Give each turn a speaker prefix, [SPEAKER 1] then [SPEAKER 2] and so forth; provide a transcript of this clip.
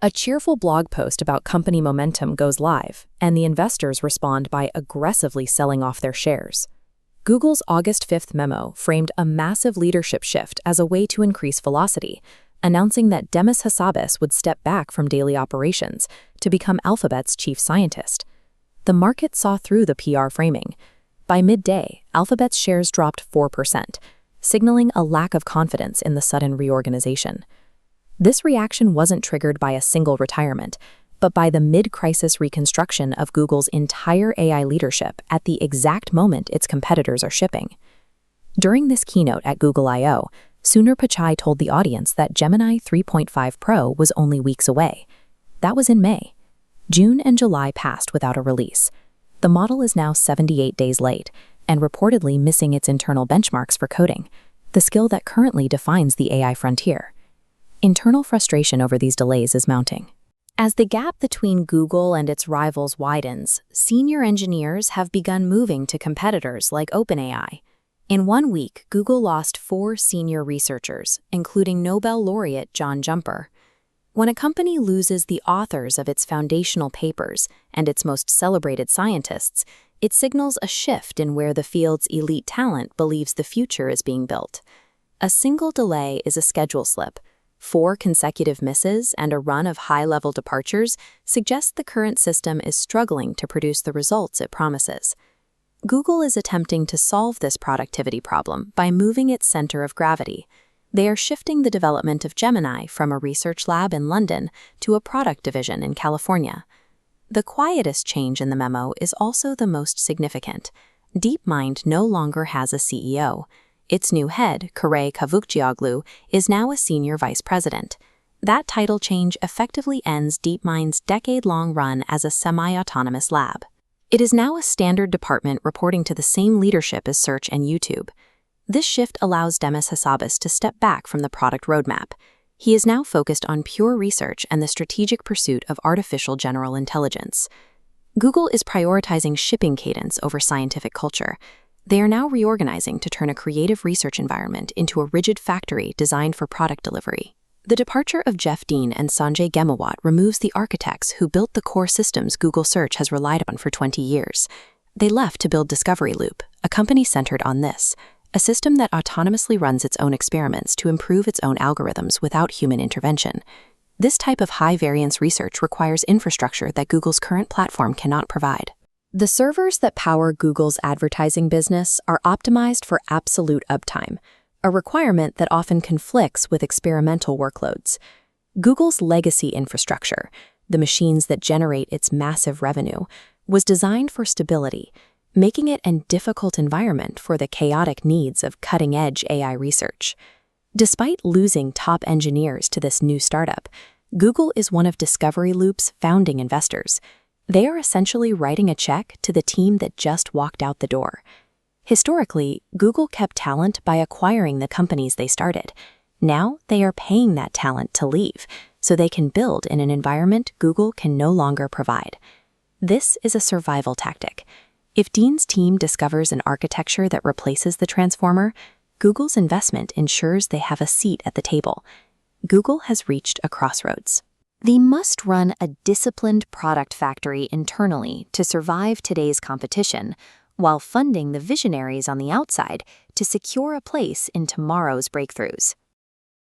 [SPEAKER 1] A cheerful blog post about company momentum goes live, and the investors respond by aggressively selling off their shares. Google's August 5th memo framed a massive leadership shift as a way to increase velocity, announcing that Demis Hassabis would step back from daily operations to become Alphabet's chief scientist. The market saw through the PR framing. By midday, Alphabet's shares dropped 4%, signaling a lack of confidence in the sudden reorganization. This reaction wasn't triggered by a single retirement, but by the mid-crisis reconstruction of Google's entire AI leadership at the exact moment its competitors are shipping. During this keynote at Google I/O, Sundar Pichai told the audience that Gemini 3.5 Pro was only weeks away. That was in May. June and July passed without a release. The model is now 78 days late, and reportedly missing its internal benchmarks for coding, the skill that currently defines the AI frontier. Internal frustration over these delays is mounting. As the gap between Google and its rivals widens, senior engineers have begun moving to competitors like OpenAI. In 1 week, Google lost 4 senior researchers, including Nobel laureate John Jumper. When a company loses the authors of its foundational papers and its most celebrated scientists, it signals a shift in where the field's elite talent believes the future is being built. A single delay is a schedule slip. 4 consecutive misses and a run of high-level departures suggest the current system is struggling to produce the results it promises. Google is attempting to solve this productivity problem by moving its center of gravity. They are shifting the development of Gemini from a research lab in London to a product division in California. The quietest change in the memo is also the most significant. DeepMind no longer has a CEO. Its new head, Kare Kavukcioglu, is now a senior vice president. That title change effectively ends DeepMind's decade-long run as a semi-autonomous lab. It is now a standard department reporting to the same leadership as Search and YouTube. This shift allows Demis Hassabis to step back from the product roadmap. He is now focused on pure research and the strategic pursuit of artificial general intelligence. Google is prioritizing shipping cadence over scientific culture. They are now reorganizing to turn a creative research environment into a rigid factory designed for product delivery. The departure of Jeff Dean and Sanjay Gemawat removes the architects who built the core systems Google Search has relied on for 20 years. They left to build Discovery Loop, a company centered on this, a system that autonomously runs its own experiments to improve its own algorithms without human intervention. This type of high-variance research requires infrastructure that Google's current platform cannot provide. The servers that power Google's advertising business are optimized for absolute uptime, a requirement that often conflicts with experimental workloads. Google's legacy infrastructure, the machines that generate its massive revenue, was designed for stability, making it a difficult environment for the chaotic needs of cutting-edge AI research. Despite losing top engineers to this new startup, Google is one of Discovery Loop's founding investors. They are essentially writing a check to the team that just walked out the door. Historically, Google kept talent by acquiring the companies they started. Now they are paying that talent to leave, so they can build in an environment Google can no longer provide. This is a survival tactic. If Dean's team discovers an architecture that replaces the transformer, Google's investment ensures they have a seat at the table. Google has reached a crossroads. They must run a disciplined product factory internally to survive today's competition, while funding the visionaries on the outside to secure a place in tomorrow's breakthroughs.